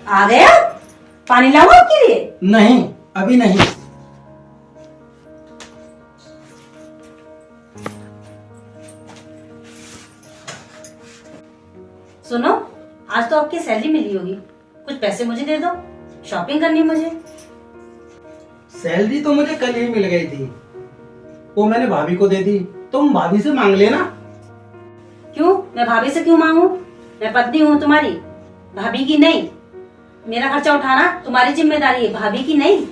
आ गया? पानी लाऊं आपके लिए? नहीं, अभी नहीं। सुनो, आज तो आपकी सैलरी मिली होगी, कुछ पैसे मुझे दे दो, शॉपिंग करनी है मुझे। सैलरी तो मुझे कल ही मिल गई थी, वो मैंने भाभी को दे दी। तुम भाभी से मांग लेना। क्यों? मैं भाभी से क्यों मांगू? मैं पत्नी हूँ तुम्हारी, भाभी की नहीं। मेरा खर्चा उठाना तुम्हारी जिम्मेदारी है, भाभी की नहीं।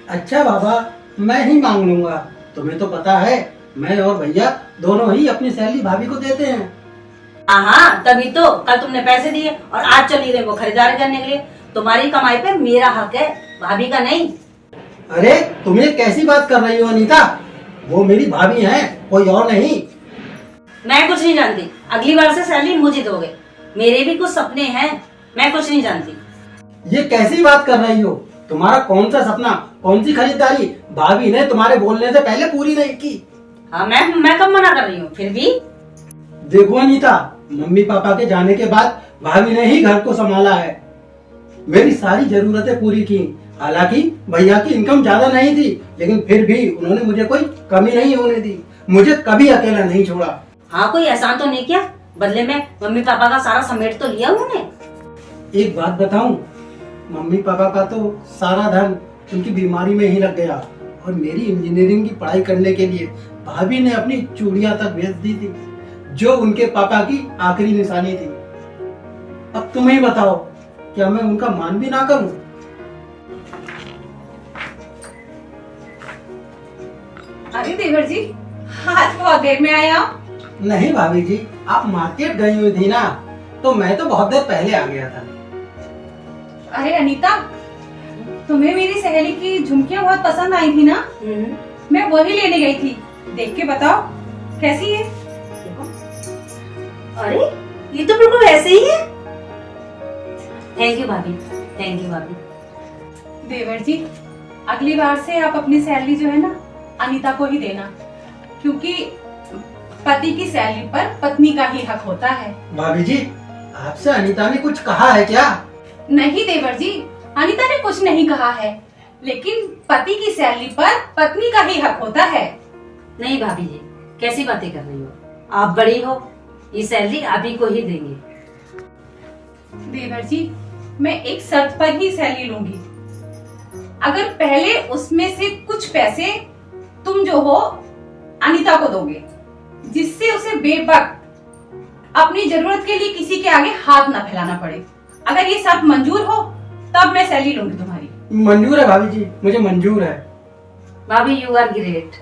अच्छा बाबा, मैं ही मांग लूंगा। तुम्हें तो पता है मैं और भैया दोनों ही अपनी सैलरी भाभी को देते हैं। हाँ, तभी तो कल तुमने पैसे दिए और आज चली गई वो खरीदारी करने के लिए। तुम्हारी कमाई पे मेरा हक है, भाभी का नहीं। अरे तुम ये कैसी बात कर रही हो अनीता? वो मेरी भाभी हैं, कोई और नहीं। मैं कुछ नहीं जानती, अगली बार से सैलरी मुझे दोगे। मेरे भी कुछ सपने हैं, मैं कुछ नहीं जानती। ये कैसी बात कर रही हो? तुम्हारा कौन सा सपना, कौन सी खरीदारी भाभी ने तुम्हारे बोलने से पहले पूरी नहीं की? हाँ, मैं कब मना कर रही हूँ? फिर भी देखो अनीता, मम्मी पापा के जाने के बाद भाभी ने ही घर को संभाला है, मेरी सारी जरूरतें पूरी की। हालांकि भैया की इनकम ज्यादा नहीं थी, लेकिन फिर भी उन्होंने मुझे कोई कमी नहीं होने दी, मुझे कभी अकेला नहीं छोड़ा। हाँ, कोई एहसान तो नहीं किया? बदले में मम्मी पापा का सारा समेट तो लिया उन्होंने। एक बात बताऊं, मम्मी पापा का तो सारा धन उनकी बीमारी में ही लग गया, और मेरी इंजीनियरिंग की पढ़ाई करने के लिए भाभी ने अपनी चूड़ियां तक बेच दी थी, जो उनके पापा की आखिरी निशानी थी। अब तुम ही बताओ, क्या मैं उनका मान भी ना करूं? अरे देवर जी, आज बहुत देर में आया। नहीं भाभी जी, आप मार्केट गई हुई थी ना, तो मैं तो बहुत देर पहले आ गया था। अरे अनीता, तुम्हें मेरी सहेली की झुमकियां बहुत पसंद आई थी ना? मैं वही लेने गई थी। देख के बताओ कैसी है। अरे ये तो बिल्कुल ऐसे ही है। थैंक यू भाभी, थैंक यू भाभी। देवर जी, अगली बार से आप अपनी सैलरी जो है ना अनीता को ही देना, क्योंकि पति की सैलरी पर पत्नी का ही हक होता है। भाभी जी, आपसे अनीता ने कुछ कहा है क्या? नहीं देवर जी, अनीता ने कुछ नहीं कहा है, लेकिन पति की सैलरी पर पत्नी का ही हक होता है। नहीं भाभी जी, कैसी बातें कर रही हो? आप बड़ी हो, ये सैलरी आप ही को ही देंगे। देवर जी, मैं एक शर्त पर ही सैलरी लूंगी। अगर पहले उसमें से कुछ पैसे तुम जो हो अनीता को दोगे, जिससे उसे बेवक्त अपनी जरूरत के लिए किसी के आगे हाथ ना फैलाना पड़े। अगर ये शर्त मंजूर हो तब मैं सैलरी लूंगी तुम्हारी। मंजूर है भाभी जी, मुझे मंजूर है। भाभी, यू आर ग्रेट।